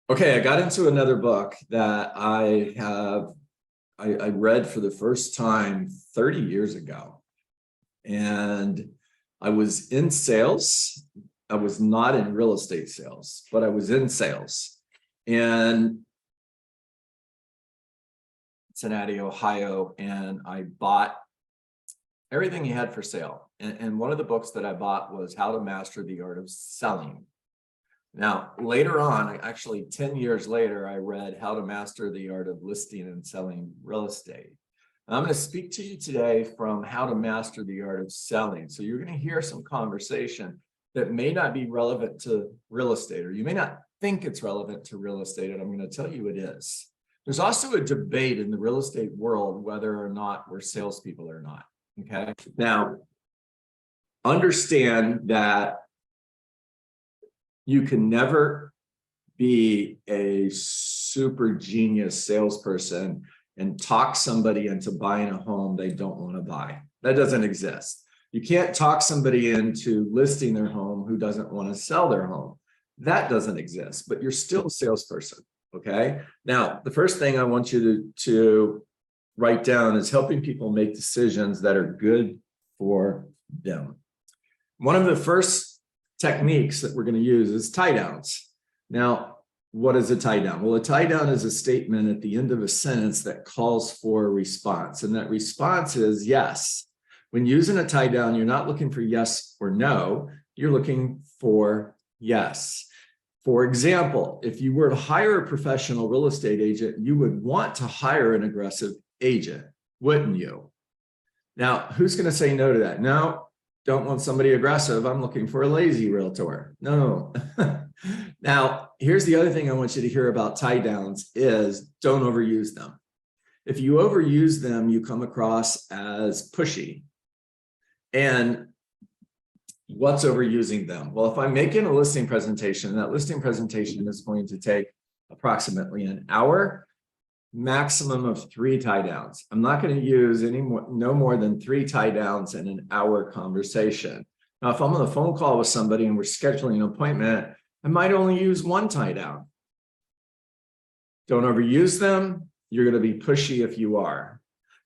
Okay, I got into another book that I read for the first time 30 years ago. And I was in sales. I was not in real estate sales, but I was in sales. In Cincinnati, Ohio, and I bought everything he had for sale. And one of the books that I bought was How to Master the Art of Selling. Now, later on, actually 10 years later, I read How to Master the Art of Listing and Selling Real Estate. And I'm going to speak to you today from How to Master the Art of Selling. So you're going to hear some conversation that may not be relevant to real estate, or you may not think it's relevant to real estate, and I'm going to tell you it is. There's also a debate in the real estate world whether or not we're salespeople or not. Okay. Now, understand that you can never be a super genius salesperson and talk somebody into buying a home they don't want to buy. That doesn't exist. You can't talk somebody into listing their home who doesn't want to sell their home. That doesn't exist, but you're still a salesperson. Okay. Now, the first thing I want you to write down is helping people make decisions that are good for them. One of the first techniques that we're going to use is tie downs. Now, what is a tie down? Well, a tie down is a statement at the end of a sentence that calls for a response. And that response is yes. When using a tie down, you're not looking for yes or no, you're looking for yes. For example, if you were to hire a professional real estate agent, you would want to hire an aggressive agent, wouldn't you? Now, who's going to say no to that? No. Don't want somebody aggressive. I'm looking for a lazy realtor. No. Now, here's the other thing I want you to hear about tie downs is don't overuse them. If you overuse them, you come across as pushy. And what's overusing them? Well, if I'm making a listing presentation, that listing presentation is going to take approximately an hour, maximum of 3 tie downs. I'm not going to use no more than 3 tie downs in an hour conversation. Now, if I'm on a phone call with somebody and we're scheduling an appointment, I might only use 1 tie down. Don't overuse them. You're going to be pushy if you are.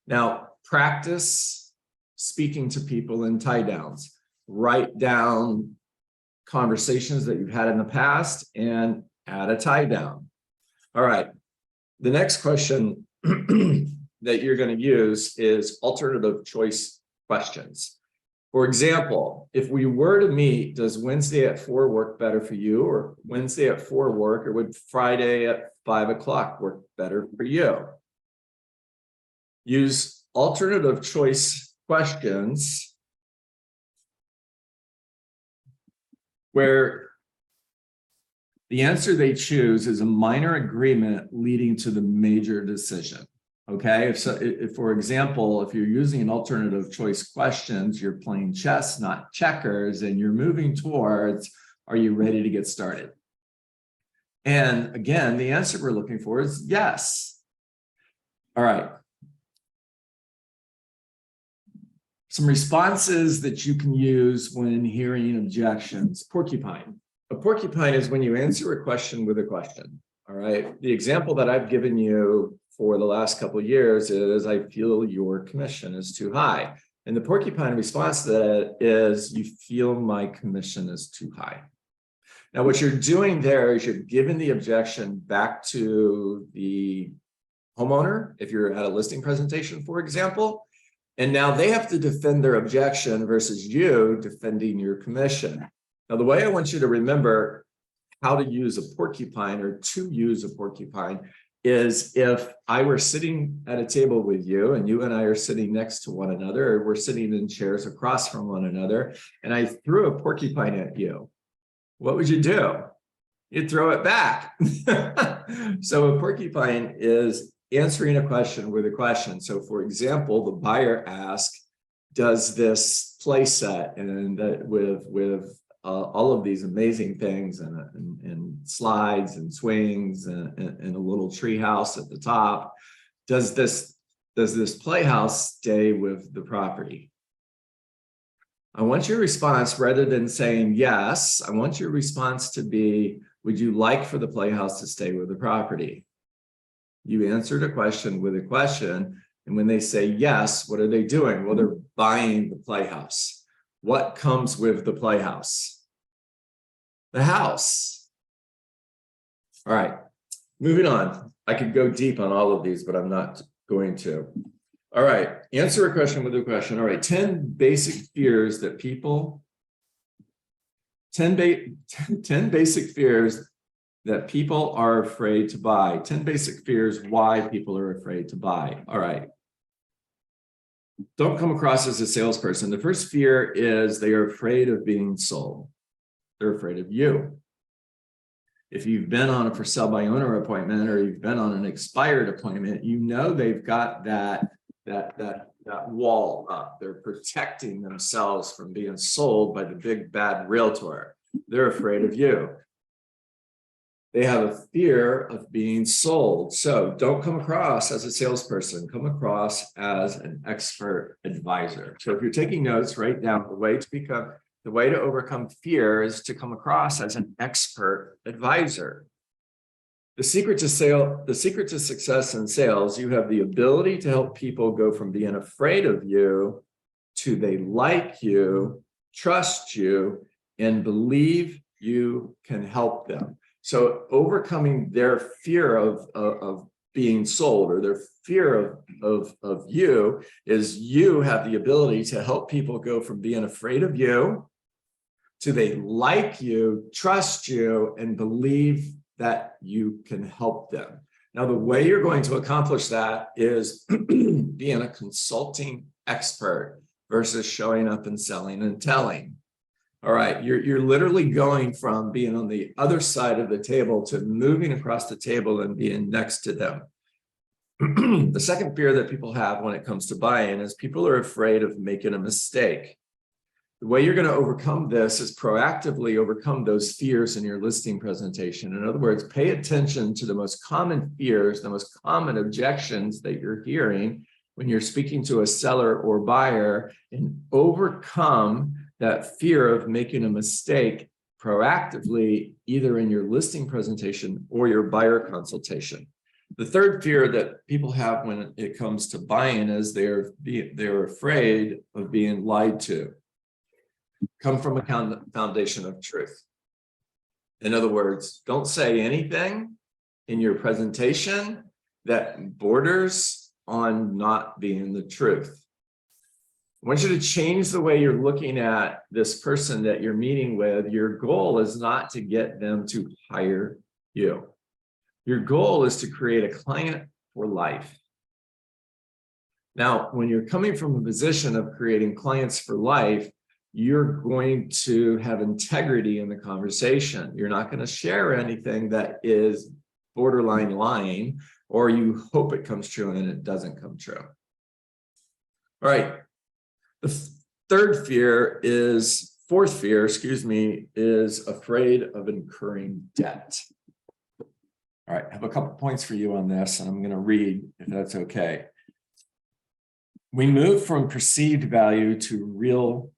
Now, practice speaking to people in tie downs. Write down conversations that you've had in the past and add a tie down. All right. The next question that you're going to use is alternative choice questions. For example, if we were to meet, does Wednesday at 4 work better for you, or Wednesday at 4 work, or would Friday at 5 o'clock work better for you? Use alternative choice questions where the answer they choose is a minor agreement leading to the major decision. Okay, if for example, if you're using an alternative choice questions, you're playing chess, not checkers, and you're moving towards, are you ready to get started? And again, the answer we're looking for is yes. All right. Some responses that you can use when hearing objections. Porcupine. A porcupine is when you answer a question with a question. All right. The example that I've given you for the last couple of years is I feel your commission is too high. And the porcupine response to that is you feel my commission is too high. Now, what you're doing there is you're giving the objection back to the homeowner, if you're at a listing presentation, for example, and now they have to defend their objection versus you defending your commission. Now, the way I want you to remember how to use a porcupine or to use a porcupine is if I were sitting at a table with you and you and I are sitting next to one another, or we're sitting in chairs across from one another, and I threw a porcupine at you, what would you do? You'd throw it back. So a porcupine is answering a question with a question. So for example, the buyer asked, does this play set and with all of these amazing things and slides and swings and a little tree house at the top, does this playhouse stay with the property? I want your response, rather than saying yes, I want your response to be, Would you like for the playhouse to stay with the property? You answered a question with a question. And when they say yes, what are they doing? Well, they're buying the playhouse. What comes with the playhouse? The house. All right, moving on. I could go deep on all of these, but I'm not going to. All right, answer a question with a question. All right, 10 basic fears that people, 10 basic fears that people are afraid to buy. 10 basic fears why people are afraid to buy. All right. Don't come across as a salesperson. The first fear is they are afraid of being sold. They're afraid of you. If you've been on a for sale by owner appointment or you've been on an expired appointment, you know they've got that wall up. They're protecting themselves from being sold by the big bad realtor. They're afraid of you. They have a fear of being sold. So don't come across as a salesperson, come across as an expert advisor. So if you're taking notes, write down the way to overcome fear is to come across as an expert advisor. The secret to success in sales, you have the ability to help people go from being afraid of you to they like you, trust you, and believe you can help them. So overcoming their fear of being sold or their fear of you is you have the ability to help people go from being afraid of you to they like you, trust you, and believe that you can help them. Now, the way you're going to accomplish that is being a consulting expert versus showing up and selling and telling. All right, you're literally going from being on the other side of the table to moving across the table and being next to them. The second fear that people have when it comes to buying is people are afraid of making a mistake. The way you're going to overcome this is proactively overcome those fears in your listing presentation. In other words, pay attention to the most common fears, the most common objections that you're hearing when you're speaking to a seller or buyer, and overcome that fear of making a mistake proactively, either in your listing presentation or your buyer consultation. The third fear that people have when it comes to buying is they're afraid of being lied to. Come from a foundation of truth. In other words, don't say anything in your presentation that borders on not being the truth. I want you to change the way you're looking at this person that you're meeting with. Your goal is not to get them to hire you. Your goal is to create a client for life. Now, when you're coming from a position of creating clients for life, you're going to have integrity in the conversation. You're not going to share anything that is borderline lying, or you hope it comes true and it doesn't come true. All right. The fourth fear is afraid of incurring debt. All right, I have a couple points for you on this, and I'm going to read if that's okay. We move from perceived value to real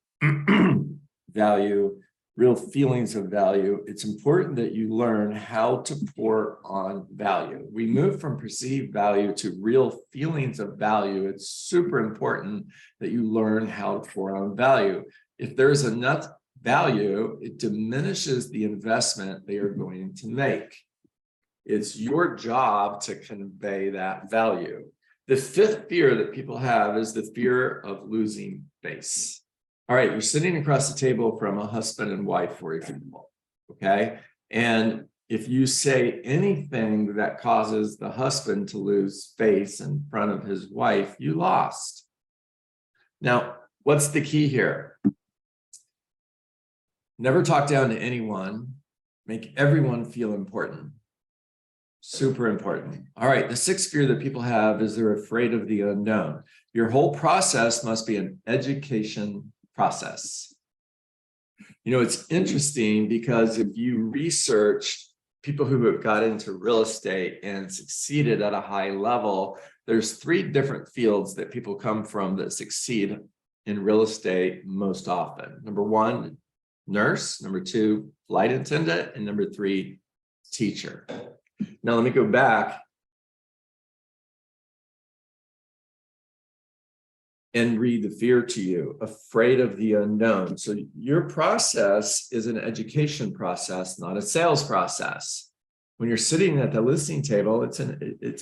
value, real feelings of value. It's important that you learn how to pour on value. We move from perceived value to real feelings of value. It's super important that you learn how to pour on value. If there's enough value, it diminishes the investment they are going to make. It's your job to convey that value. The fifth fear that people have is the fear of losing face. All right, you're sitting across the table from a husband and wife, for example, okay? And if you say anything that causes the husband to lose face in front of his wife, you lost. Now, what's the key here? Never talk down to anyone. Make everyone feel important. Super important. All right, the sixth fear that people have is they're afraid of the unknown. Your whole process must be an education process. You know, it's interesting because if you research people who have got into real estate and succeeded at a high level, there's three different fields that people come from that succeed in real estate most often. Number one, nurse. Number two, flight attendant. And number three, teacher. Now, let me go back and read the fear to you, afraid of the unknown. So your process is an education process, not a sales process. When you're sitting at the listing table, it's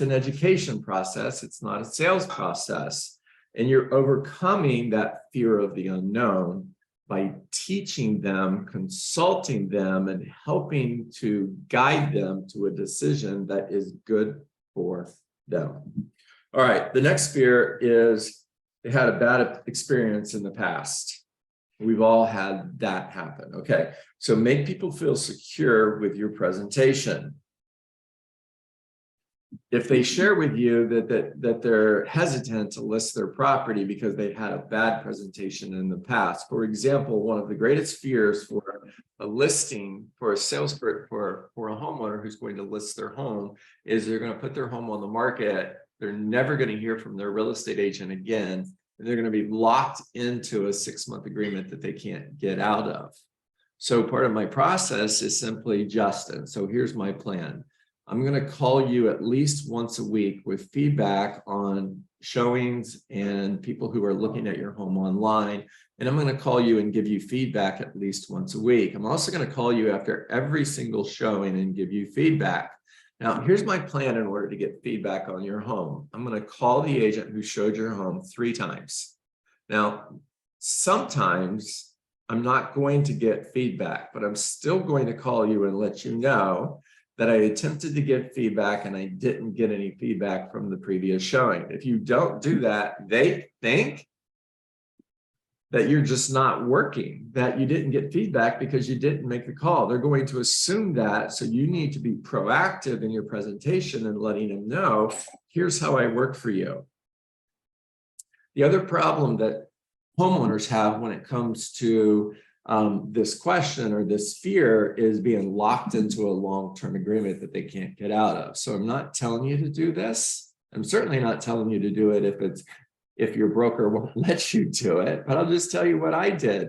an education process. It's not a sales process. And you're overcoming that fear of the unknown by teaching them, consulting them, and helping to guide them to a decision that is good for them. All right, the next fear is they had a bad experience in the past. We've all had that happen. Okay, so make people feel secure with your presentation. If they share with you that they're hesitant to list their property because they had a bad presentation in the past, for example, one of the greatest fears for a listing, for a salesperson, for a homeowner who's going to list their home, is they're going to put their home on the market. They're never going to hear from their real estate agent again, and they're going to be locked into a 6-month agreement that they can't get out of. So part of my process is simply, Justin, so here's my plan. I'm going to call you at least once a week with feedback on showings and people who are looking at your home online. And I'm going to call you and give you feedback at least once a week. I'm also going to call you after every single showing and give you feedback. Now, here's my plan in order to get feedback on your home. I'm going to call the agent who showed your home 3 times. Now, sometimes I'm not going to get feedback, but I'm still going to call you and let you know that I attempted to get feedback and I didn't get any feedback from the previous showing. If you don't do that, they think that you're just not working, that you didn't get feedback because you didn't make the call. They're going to assume that, so you need to be proactive in your presentation and letting them know, here's how I work for you. The other problem that homeowners have when it comes to this question or this fear is being locked into a long-term agreement that they can't get out of. So I'm not telling you to do this. I'm certainly not telling you to do it if your broker won't let you do it, but I'll just tell you what I did.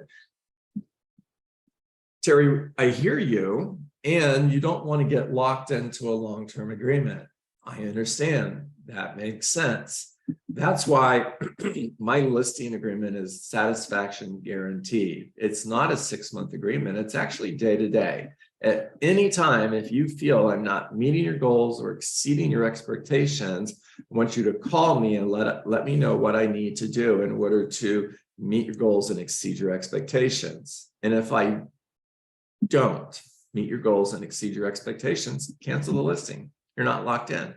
Terry, I hear you, and you don't want to get locked into a long-term agreement. I understand. That makes sense. That's why my listing agreement is satisfaction guaranteed. It's not a 6-month agreement. It's actually day to day. At any time, if you feel I'm not meeting your goals or exceeding your expectations, I want you to call me and let me know what I need to do in order to meet your goals and exceed your expectations. And if I don't meet your goals and exceed your expectations, cancel the listing. You're not locked in.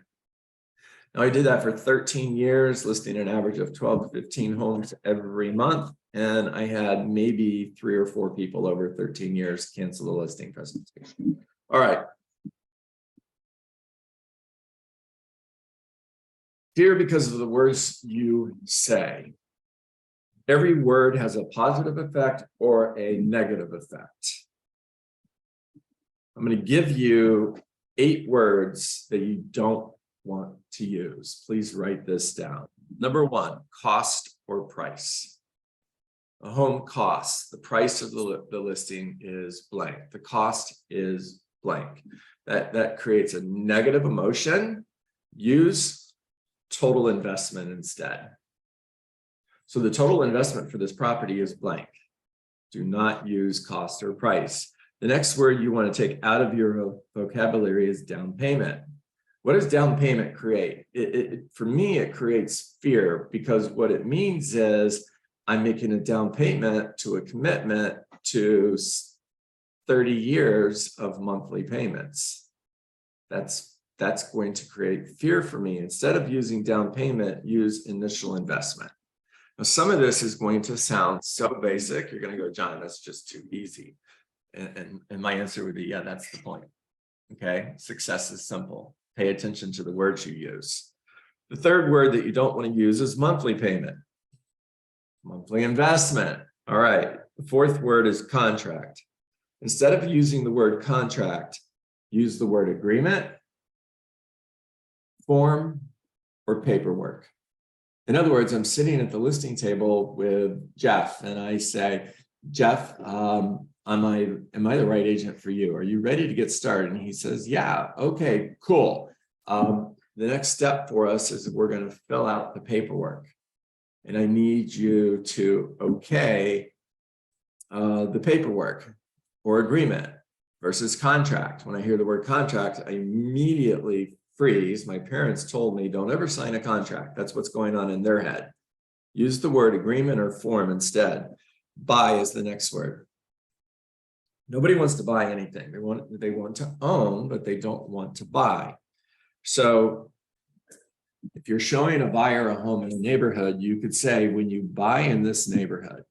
Now, I did that for 13 years, listing an average of 12 to 15 homes every month. And I had maybe 3 or 4 people over 13 years cancel the listing presentation. All right. Fear because of the words you say. Every word has a positive effect or a negative effect. I'm going to give you 8 words that you don't want to use. Please write this down. Number 1, cost or price. A home costs. The price of the listing is blank. The cost is blank. That creates a negative emotion. Use total investment instead. So the total investment for this property is blank. Do not use cost or price. The next word you want to take out of your vocabulary is down payment. What does down payment create? For me, it creates fear, because what it means is I'm making a down payment to a commitment to 30 years of monthly payments. That's going to create fear for me. Instead of using down payment, use initial investment. Now, some of this is going to sound so basic. You're going to go, John, that's just too easy. And my answer would be, yeah, that's the point. Okay, success is simple. Pay attention to the words you use. The third word that you don't want to use is monthly payment. Monthly investment. All right. The fourth word is contract. Instead of using the word contract, use the word agreement, form, or paperwork. In other words, I'm sitting at the listing table with Jeff and I say, Jeff, am I the right agent for you? Are you ready to get started? And he says, yeah, okay, cool. The next step for us is we're going to fill out the paperwork. And I need you to okay the paperwork or agreement versus contract. When I hear the word contract, I immediately freeze. My parents told me, don't ever sign a contract. That's what's going on in their head. Use the word agreement or form instead. Buy is the next word. Nobody wants to buy anything. They want to own, but they don't want to buy. So if you're showing a buyer a home in a neighborhood, you could say, when you buy in this neighborhood.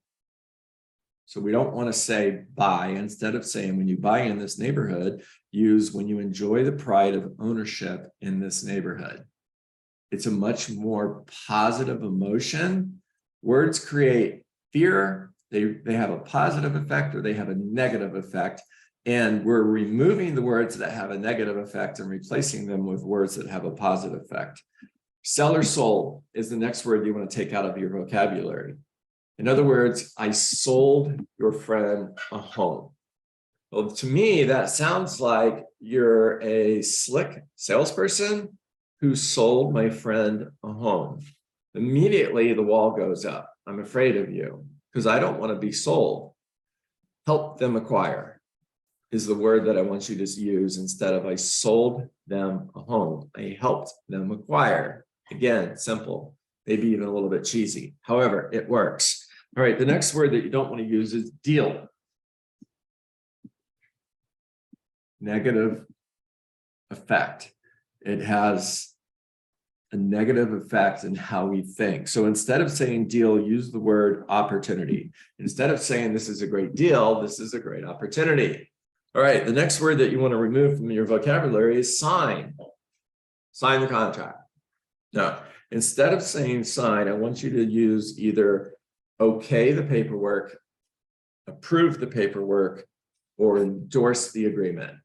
So we don't want to say buy. Instead of saying when you buy in this neighborhood, use when you enjoy the pride of ownership in this neighborhood. It's a much more positive emotion. Words create fear. They have a positive effect or they have a negative effect. And we're removing the words that have a negative effect and replacing them with words that have a positive effect. Sell or sold is the next word you want to take out of your vocabulary. In other words, I sold your friend a home. Well, to me, that sounds like you're a slick salesperson who sold my friend a home. Immediately, the wall goes up. I'm afraid of you because I don't want to be sold. Help them acquire is the word that I want you to use instead of I sold them a home. I helped them acquire. Again, simple, maybe even a little bit cheesy. However, it works. All right, the next word that you don't want to use is deal. Negative effect. It has a negative effect in how we think. So instead of saying deal, use the word opportunity. Instead of saying this is a great deal, this is a great opportunity. All right, the next word that you want to remove from your vocabulary is sign. Sign the contract. Now, instead of saying sign, I want you to use either okay the paperwork, approve the paperwork, or endorse the agreement.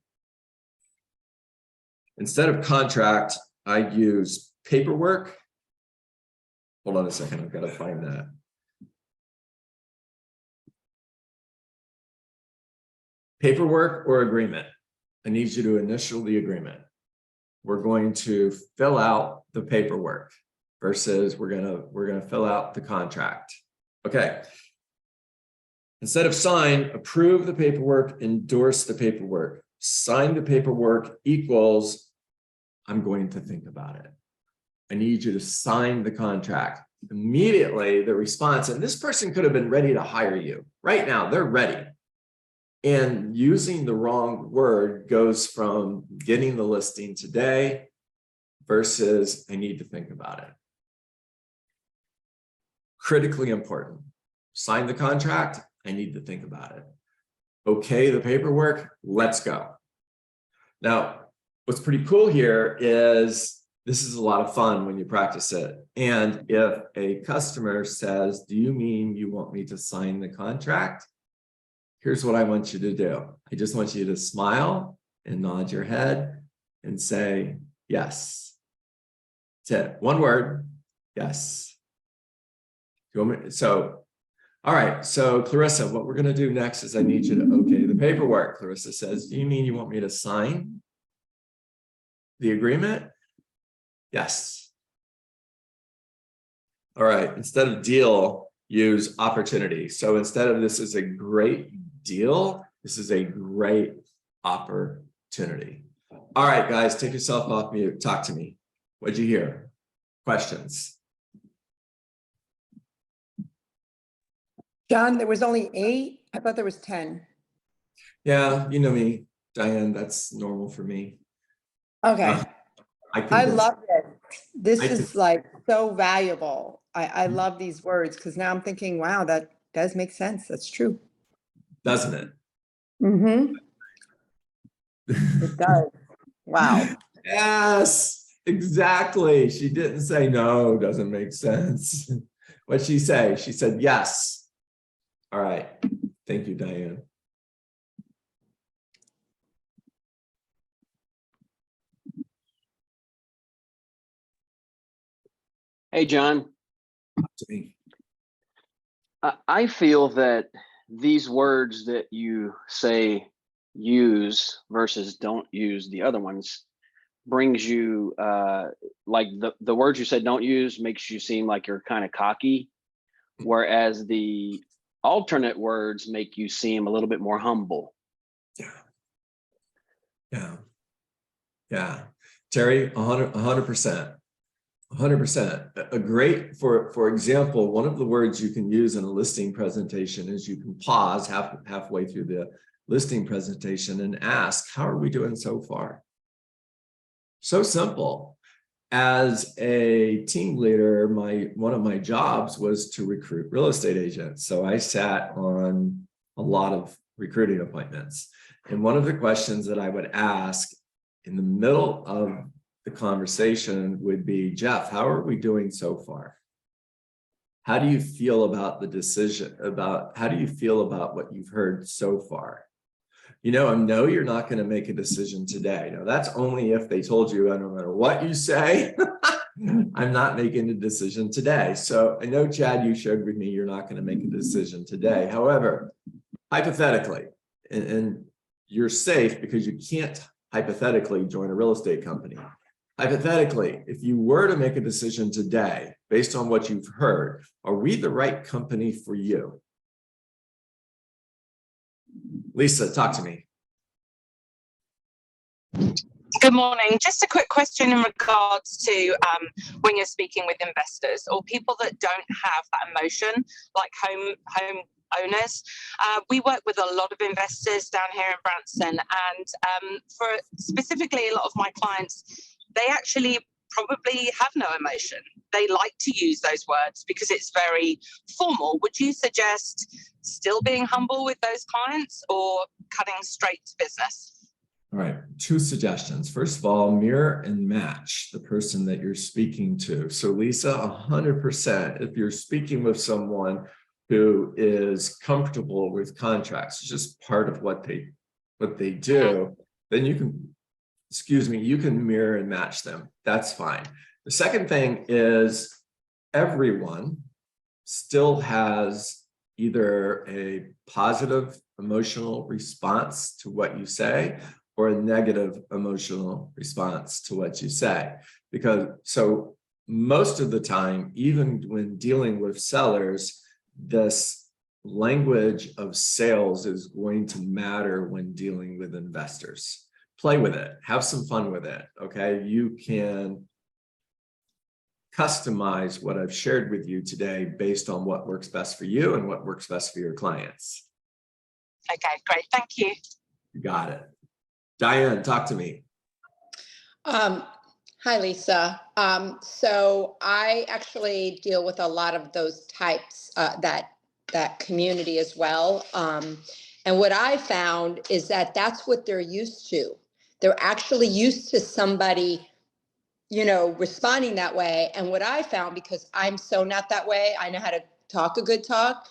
Instead of contract, I use paperwork. Hold on a second, I've got to find that. Paperwork or agreement. I need you to initial the agreement. We're going to fill out the paperwork versus we're gonna fill out the contract. Okay. Instead of sign, approve the paperwork, endorse the paperwork. Sign the paperwork equals I'm going to think about it. I need you to sign the contract. Immediately, the response, and this person could have been ready to hire you. Right now, they're ready. And using the wrong word goes from getting the listing today versus I need to think about it. Critically important. Sign the contract, I need to think about it. Okay, the paperwork, let's go. Now, what's pretty cool here is this is a lot of fun when you practice it. And if a customer says, do you mean you want me to sign the contract? Here's what I want you to do. I just want you to smile and nod your head and say, yes. That's it. One word, yes. You want me? So, all right. So Clarissa, what we're going to do next is I need you to okay the paperwork. Clarissa says, do you mean you want me to sign the agreement? Yes. All right. Instead of deal, use opportunity. So instead of this is a great deal, this is a great opportunity. All right, guys, take yourself off mute. Talk to me. What'd you hear? Questions? John, there was only 8. I thought there was 10. Yeah, you know me, Diane, that's normal for me. Okay. I love love it. This is like so valuable. I love these words because now I'm thinking, wow, that does make sense. That's true. Doesn't it? Mm-hmm. It does. Wow. Yes, exactly. She didn't say no, doesn't make sense. What'd she say? She said yes. All right. Thank you, Diane. Hey, John. To me. I feel that these words that you say use versus don't use the other ones brings you like the words you said don't use makes you seem like you're kind of cocky, whereas the alternate words make you seem a little bit more humble. Yeah. Terry, 100%. 100%. A great, for example, one of the words you can use in a listing presentation is you can pause halfway through the listing presentation and ask, how are we doing so far? So simple. As a team leader, one of my jobs was to recruit real estate agents. So I sat on a lot of recruiting appointments. And one of the questions that I would ask in the middle of the conversation would be, Jeff, how are we doing so far? How do you feel about the decision, how do you feel about what you've heard so far? You know, I know you're not going to make a decision today. Now, that's only if they told you, no matter what you say, I'm not making a decision today. So I know, Chad, you shared with me you're not going to make a decision today. However, hypothetically, and you're safe because you can't hypothetically join a real estate company. Hypothetically, if you were to make a decision today, based on what you've heard, are we the right company for you? Lisa, talk to me. Good morning. Just a quick question in regards to when you're speaking with investors or people that don't have that emotion, like home owners. We work with a lot of investors down here in Branson, and for specifically a lot of my clients, they actually probably have no emotion. They like to use those words because it's very formal. Would you suggest still being humble with those clients or cutting straight to business? All right, 2 suggestions. First of all, mirror and match the person that you're speaking to. So Lisa, 100%, if you're speaking with someone who is comfortable with contracts, it's just part of what they do, then you can, you can mirror and match them. That's fine. The second thing is everyone still has either a positive emotional response to what you say or a negative emotional response to what you say. Because so most of the time, even when dealing with sellers, this language of sales is going to matter when dealing with investors. Play with it, have some fun with it, okay? You can customize what I've shared with you today based on what works best for you and what works best for your clients. Okay, great, thank you. You got it. Diane, talk to me. Hi, Lisa. So I actually deal with a lot of those types, that community as well. And what I found is that that's what they're used to. They're actually used to somebody, you know, responding that way. And what I found, because I'm so not that way, I know how to talk a good talk,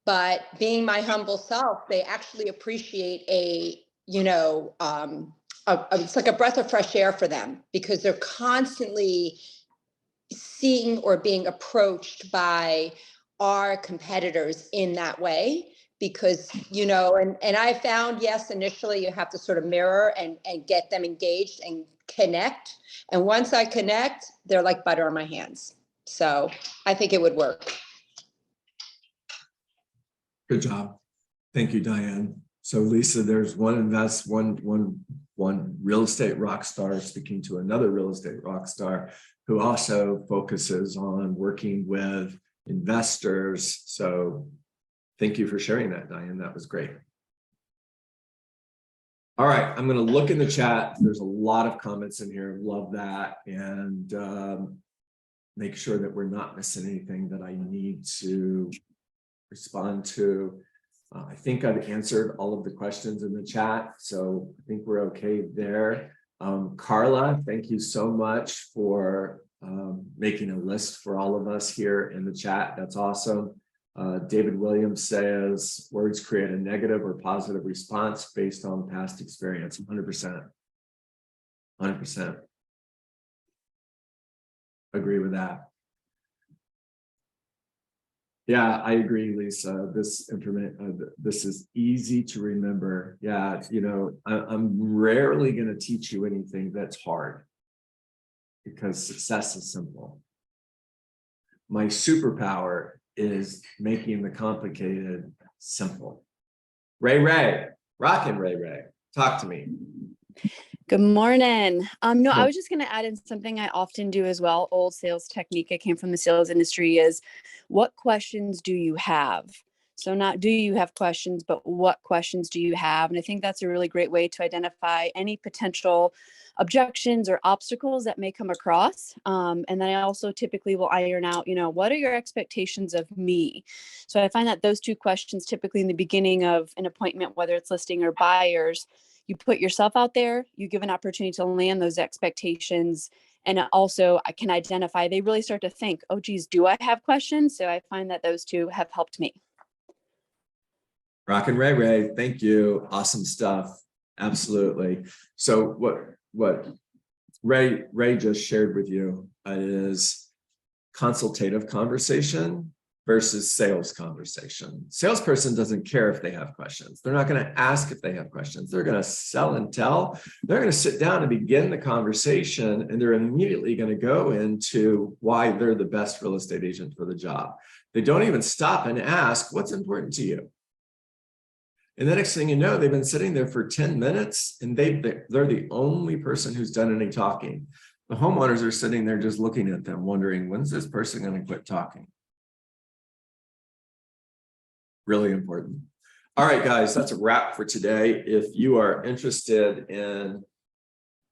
but being my humble self, they actually appreciate it's like a breath of fresh air for them because they're constantly seeing or being approached by our competitors in that way. Because, you know, and I found, yes, initially you have to sort of mirror and get them engaged and connect. And once I connect, they're like butter on my hands. So I think it would work. Good job. Thank you, Diane. So Lisa, there's one real estate rock star speaking to another real estate rock star who also focuses on working with investors. So thank you for sharing that, Diane. That was great. All right, I'm going to look in the chat. There's a lot of comments in here. Love that. And make sure that we're not missing anything that I need to respond to. I think I've answered all of the questions in the chat, so I think we're okay there. Carla, thank you so much for making a list for all of us here in the chat. That's awesome. David Williams says, words create a negative or positive response based on past experience. 100%. 100%. Agree with that. Yeah, I agree, Lisa. This information, this is easy to remember. Yeah, you know, I'm rarely going to teach you anything that's hard because success is simple. My superpower is making the complicated simple. Ray, rockin' Ray, talk to me. Good morning. No, I Well, was just going to add in something I often do as well. Old sales technique. I came from the sales industry is what questions do you have? So not do you have questions, but what questions do you have? And I think that's a really great way to identify any potential objections or obstacles that may come across. And then I also typically will iron out, what are your expectations of me? So I find that those two questions typically in the beginning of an appointment, whether it's listing or buyers, you put yourself out there, you give an opportunity to land those expectations. And also I can identify, they really start to think, oh, geez, do I have questions? So I find that those two have helped me. rockin' Ray, thank you. Awesome stuff. Absolutely. So what Ray just shared with you is consultative conversation versus sales conversation. Salesperson doesn't care if they have questions. They're not going to ask if they have questions. They're going to sell and tell. They're going to sit down and begin the conversation, and they're immediately going to go into why they're the best real estate agent for the job. They don't even stop and ask, what's important to you? And the next thing you know, they've been sitting there for 10 minutes and they're the only person who's done any talking. The homeowners are sitting there just looking at them, wondering, when's this person going to quit talking? Really important. All right, guys, that's a wrap for today. If you are interested in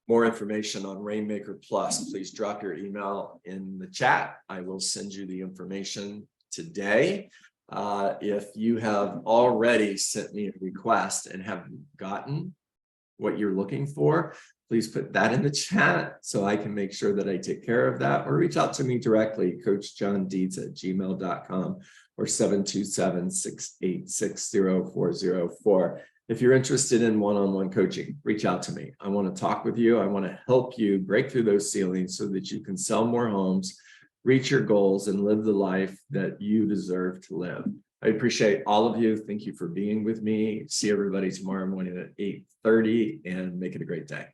more information on Rainmaker Plus, please drop your email in the chat. I will send you the information today. If you have already sent me a request and haven't gotten what you're looking for, please put that in the chat so I can make sure that I take care of that, or reach out to me directly, coachjohndietz@gmail.com or 727-686-0404. If you're interested in one-on-one coaching, reach out to me. I want to talk with you. I want to help you break through those ceilings so that you can sell more homes, reach your goals, and live the life that you deserve to live. I appreciate all of you. Thank you for being with me. See everybody tomorrow morning at 8:30 and make it a great day.